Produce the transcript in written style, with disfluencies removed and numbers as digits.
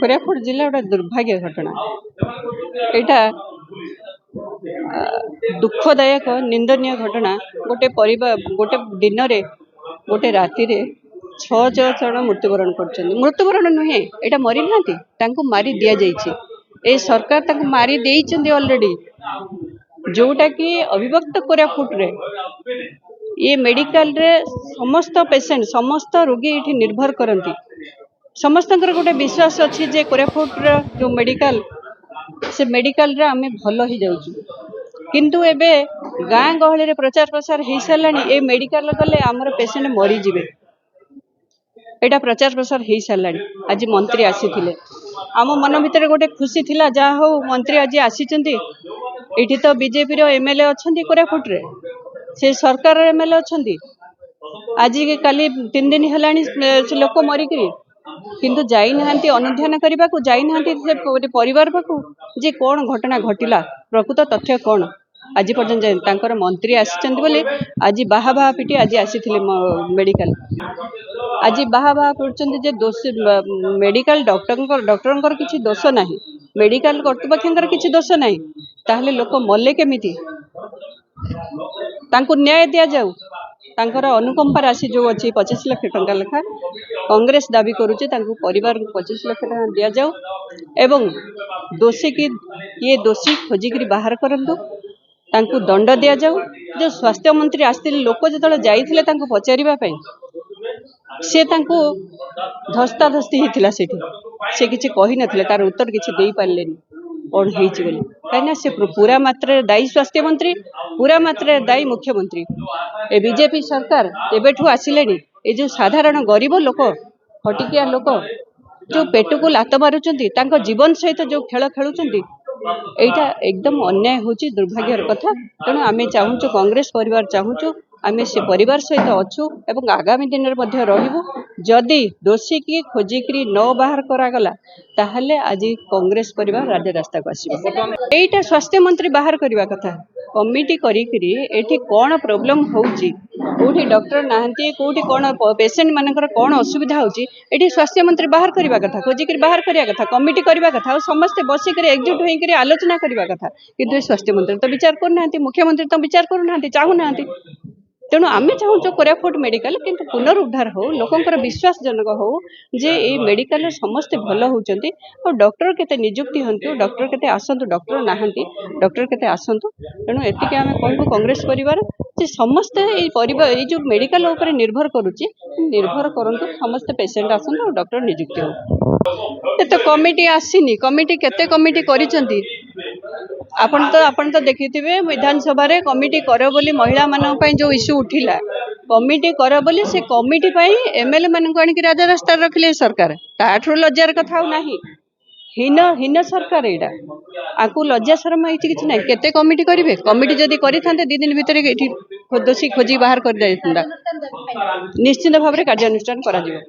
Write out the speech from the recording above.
कोरापुट जिला गोटे दुर्भाग्य घटना यहाँ दुखदायक निंदनीय घटना गोटे दिन गोटे राति 6 जन मृत्युवरण मृत्युवरण नुहे यहाँ मरी ना मारी दि जाइए सरकार मारी देइछन्ति ऑलरेडी जोटा कि अविभक्त कोरापुट रे ये मेडिकल रे समस्त पेशेंट समस्त रोगी ये निर्भर करती समस्त गोटे विश्वास अच्छी जे कोरापुट जो मेडिकल से मेडिकल रे आमे भलो ही जाउछु किंतु एबे गाँ गहली रे प्रचार प्रसार हो सारानी ए मेडिकल गले आमर पेशेंट मरी जिवे एटा प्रचार प्रसार हो सारानी आज मंत्री आसीथिले आम मन भितर गोटे खुशी थिला जा हो मंत्री आज आसीचंती एठी तो बीजेपी रो एमएलए अछंती कोरापुट रे से सरकार एमएलए अछंती आज काली 3 दिन हेलानी से लोक मरिकरी किंतु जाई नाहंती अनुध्यान करबा को जाई नाहंती से परिवार पाकू जे कोन घटना घटिला प्रकृत तथ्य कोन आज पर्यंत तांकर मंत्री आसीचंती बोले आज बाहा बाहा पिटी आज आसीथिले मेडिकल आज बाहा बाहा पड़चंती जे दोष मेडिकल डॉक्टर किछि दोष नाही मेडिकल कर्तृपक्षर किछि दोष नाही ताहले लोक मले केमिति तांको न्याय दिया जाऊ तांकर अनुकंपा राशि जो अच्छी 25 लाख टंका लेखा कांग्रेस दाबी करुचे तांको परिवार को 25 लाख टंका दिया जाऊ एवं दोषी की ये दोषी खोजिकी बाहर करंतु तांको दंड दिया जाऊ जो स्वास्थ्य मंत्री आस्ते लोक जो जाइथिले तांको पचारिबा पई से तांको धस्ताधस्ती होता से किसी कही नथिले तार उत्तर किसी दे पारलेनी कौन होइछि बोली कहीं से पूरा मात्रा दायी स्वास्थ्य मंत्री पूरा मात्रा दायी मुख्यमंत्री ए बीजेपी सरकार एबेठू आसिले ए जो साधारण गरीब लोक हटिकिया लोक जो पेट को लात मारुचंती तांको जीवन सहित जो खेल खेलुचंती एटा एकदम अन्याय होची दुर्भाग्यर कथा तेणु आमे चाहूचु कांग्रेस परिवार चाहूचु आमे से परिवार सहित अच्छु एवं आगामी दिन में रहबू जदि दोषी की खोजिकी न बाहर करागला ताहले आज कांग्रेस परिवार राजरास्ता को आसो एटा स्वास्थ्य मंत्री बाहर करवा कथा कमिटी करी एठी कौन प्रोब्लेम होउची कोठी डॉक्टर नाहंती कोठी कौन पेशेंट मानकर कौन असुविधा होउची एठी स्वास्थ्य मंत्री बाहर करवा कथा खोजिकी बाहर करवा कथा कमिटी करवा कथा समस्त बसिक एकजुट होकर आलोचना करवा कथा किंतु स्वास्थ्य मंत्री तो विचार करना मुख्यमंत्री तो विचार करना चाहू ना तेणु आम चाहूँ कोरापुट मेडिकल किंतु पुनरुद्धार हो लोकंर विश्वासजनक हो जे ये मेडिकल समस्ते भल होती और डॉक्टर केते नियुक्ति हंतु डॉक्टर केते आसंतु डॉक्टर नाहंती डॉक्टर केते आसंतु तेणु एतिके आम कहबू कांग्रेस परिवार जे समस्ते ये जो मेडिकल उपर निर्भर करुच्ची निर्भर करंतु समस्ते पेशेंट आसंतु और डॉक्टर नियुक्ति हो तो कमिटी आसीनी कमिटी केते कमिटी करिसेंती आपण तो देखिथिबे विधानसभा रे कमिटी कर बोली महिला मानन पई जो इश्यू उठिला कमिटी कर बोली से कमिटी पई एमएलए मानन को आनी कि राजा रास्ता रखले सरकार ताठरो लज्जार कथा नाही हीन सरकार एडा आकु लज्जा शर्म एठी किछ नाही केते कमिटी करिवे कमिटी जदी करिथांते 2 दिन भितर एठी दोषी खोजी बाहर कर जाइथंदा निश्चित भाव रे कार्यानुष्ठान करा जिवो।